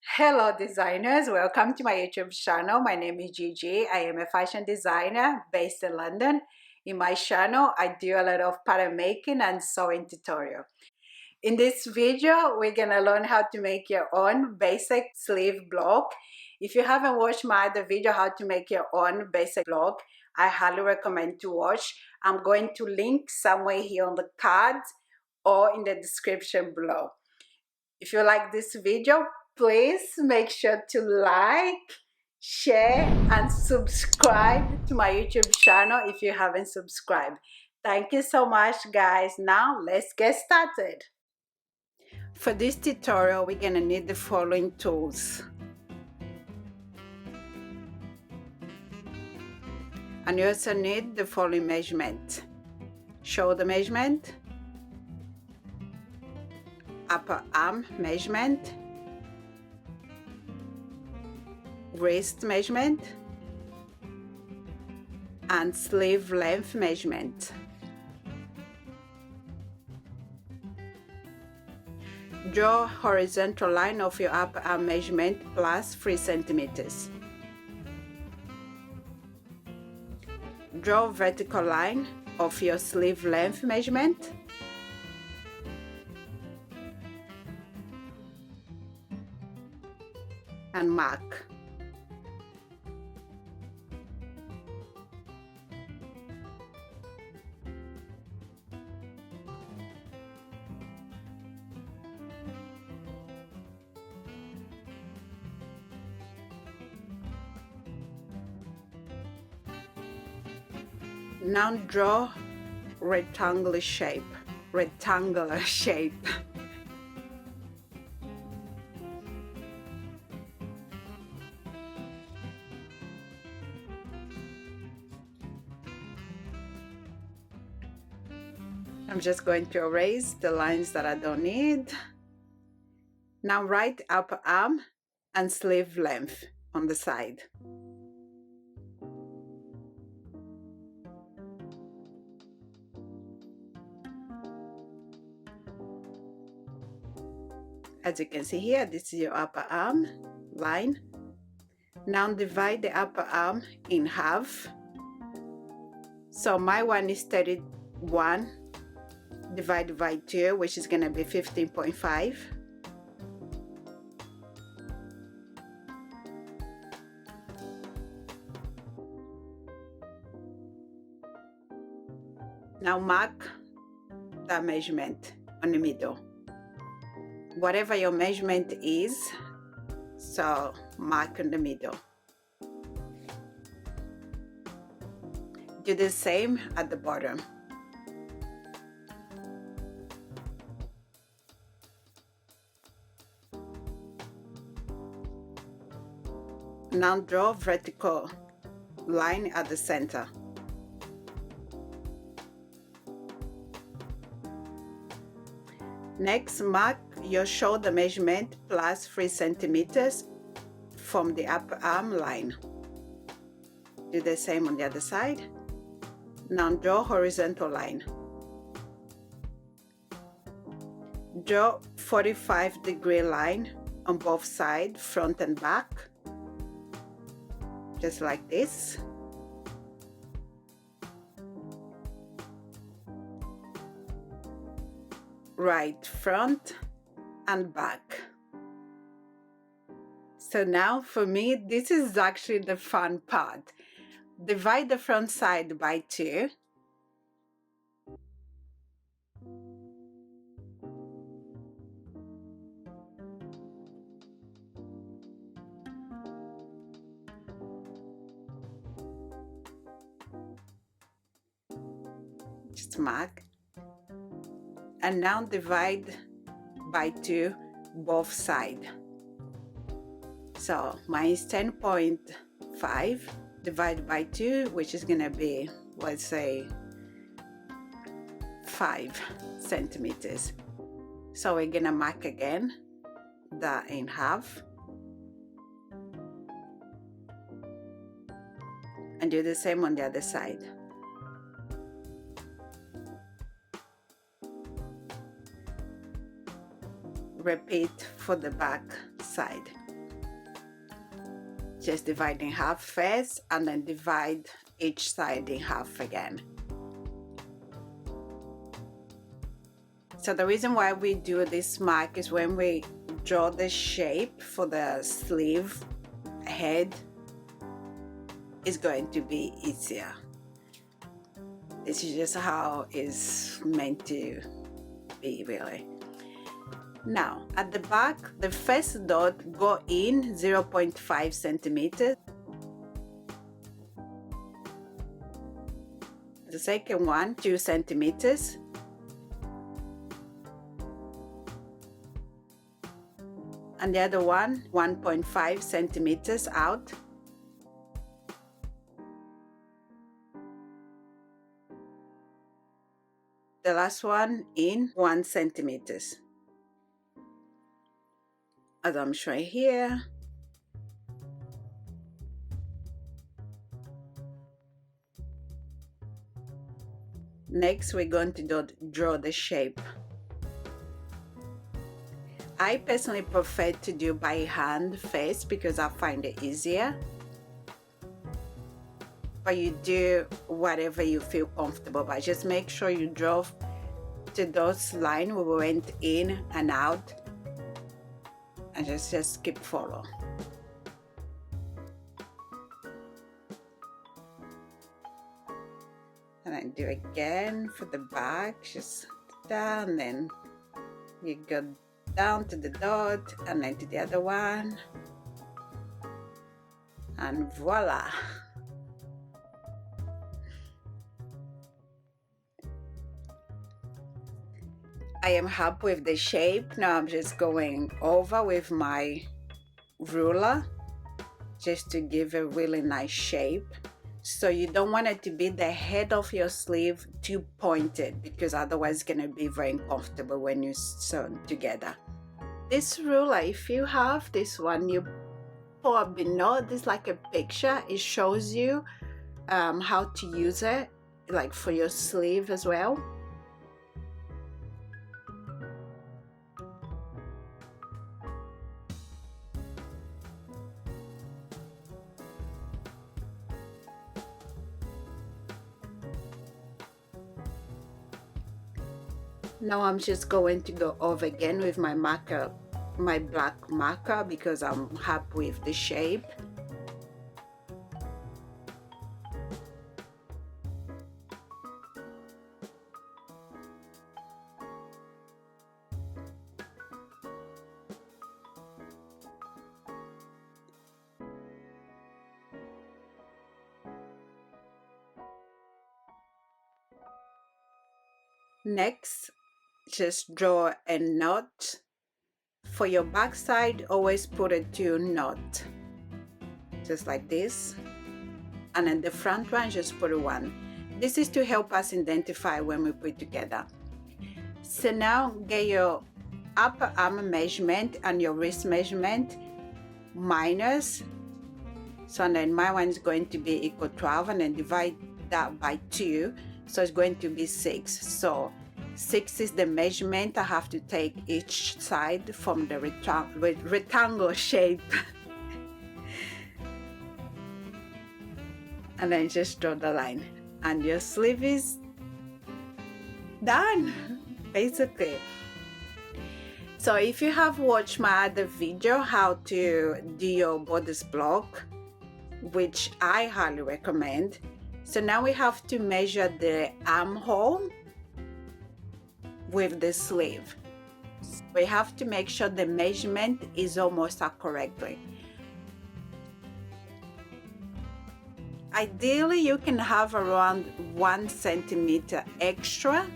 Hello designers, welcome to my YouTube channel. My name is Gigi. I am a fashion designer based in London. In my channel, I do a lot of pattern making and sewing tutorial. In this video, we're gonna learn how to make your own basic sleeve block. If you haven't watched my other video, how to make your own basic block, I highly recommend to watch. I'm going to link somewhere here on the card or in the description below. If you like this video, please make sure to like, share, and subscribe to my YouTube channel if you haven't subscribed. Thank you so much, guys. Now let's get started. For this tutorial, we're gonna need the following tools. And you also need the following measurement: shoulder measurement, upper arm measurement, waist measurement, and sleeve length measurement. Draw horizontal line of your upper arm measurement plus 3 centimeters. Draw vertical line of your sleeve length measurement. And mark. Now draw rectangular shape. I'm just going to erase the lines that I don't need. Now write upper arm and sleeve length on the side. As you can see here, this is your upper arm line. Now divide the upper arm in half. So my one is 31 divided by 2, which is going to be 15.5. Now mark that measurement on the middle. Whatever your measurement is, so mark in the middle. Do the same at the bottom. Now draw vertical line at the center. Next, mark your shoulder measurement plus 3 centimeters from the upper arm line. Do the same on the other side. Now draw horizontal line. Draw 45-degree line on both sides, front and back, just like this. Right front and back. So now for me, this is actually the fun part. Divide the front side by 2. Just mark. And now divide by 2 both sides. So mine is 10.5 divided by 2, which is going to be, let's say, 5 centimeters. So we're going to mark again that in half. And do the same on the other side. Repeat for the back side. Just divide in half first and then divide each side in half again. So the reason why we do this mark is when we draw the shape for the sleeve head, is going to be easier. This is just how it's meant to be, really. Now at the back, the first dot go in 0.5 centimeters. The second one 2 centimeters. And the other one 1.5 centimeters out. The last one in 1 centimeters, as I'm showing here. Next, we're going to draw the shape. I personally prefer to do by hand first because I find it easier. But you do whatever you feel comfortable, but just make sure you draw to those lines we went in and out, and just keep follow. And then do again for the back, just down, then you go down to the dot and then to the other one, and voila. I am happy with the shape. Now I'm just going over with my ruler just to give a really nice shape. So you don't want it to be the head of your sleeve too pointed, because otherwise it's going to be very uncomfortable when you sew together. This ruler, if you have this one, you probably know this, like a picture. It shows you how to use it, like for your sleeve as well. Now I'm just going to go over again with my marker, my black marker, because I'm happy with the shape. Next, just draw a knot. For your back side, always put a 2 knot, just like this, and then the front one just put a 1. This is to help us identify when we put together. So now get your upper arm measurement and your wrist measurement minus, so and then my one is going to be equal 12, and then divide that by 2, so it's going to be 6. So 6 is the measurement I have to take each side from the rectangle shape. And then just draw the line, and your sleeve is done, basically. So if you have watched my other video how to do your bodice block, which I highly recommend, so now we have to measure the armhole with the sleeve. We have to make sure the measurement is almost correctly. Ideally, you can have around 1 centimeter extra,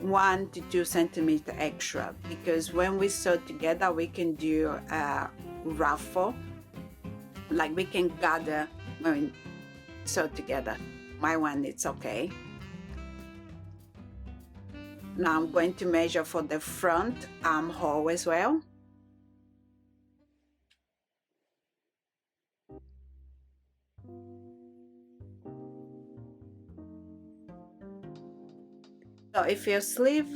1 to 2 centimeter extra, because when we sew together, we can do a ruffle, like we can gather when we sew together. My one, it's okay. Now I'm going to measure for the front armhole as well. So if your sleeve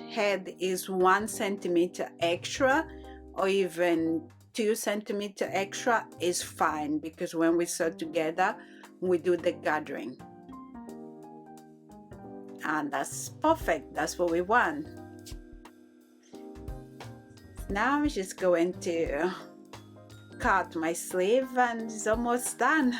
head is 1 centimeter extra, or even 2 centimeter extra is fine, because when we sew together, we do the gathering. And that's perfect. That's what we want. Now I'm just going to cut my sleeve, and it's almost done.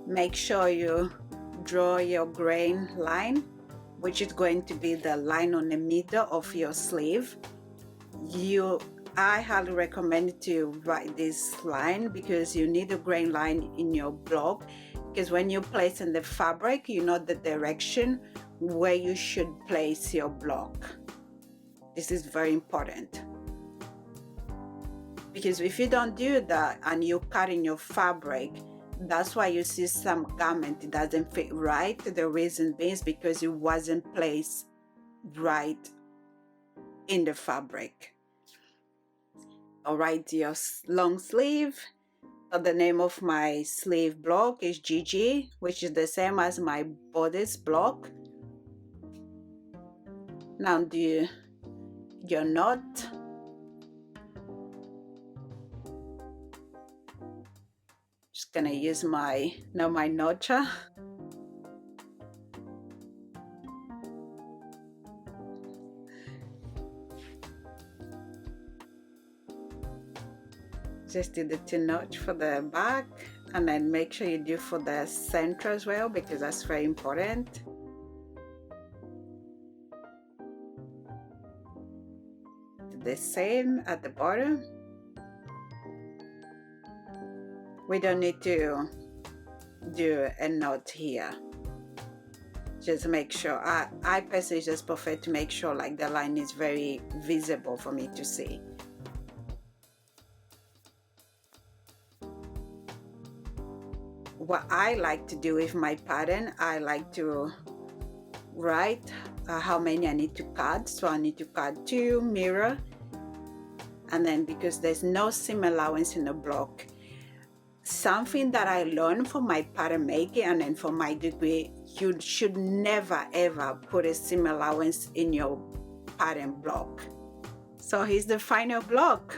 Make sure you draw your grain line, which is going to be the line on the middle of your sleeve. I highly recommend to write this line, because you need a grain line in your block, because when you place in the fabric, you know the direction where you should place your block. This is very important, because if you don't do that and you cut in your fabric, that's why you see some garment, it doesn't fit right. The reason being is because it wasn't placed right in the fabric. All right, your long sleeve. So the name of my sleeve block is Gigi, which is the same as my bodice block. Now do your knot. Just gonna use my notcher. Just do the 2 notch for the back, and then make sure you do for the center as well, because that's very important. Do the same at the bottom. We don't need to do a knot here. Just make sure, I personally just prefer to make sure like the line is very visible for me to see. What I like to do with my pattern, I like to write how many I need to cut. So I need to cut 2 mirror, and then because there's no seam allowance in the block, something that I learned from my pattern making and then from my degree, you should never ever put a seam allowance in your pattern block. So here's the final block.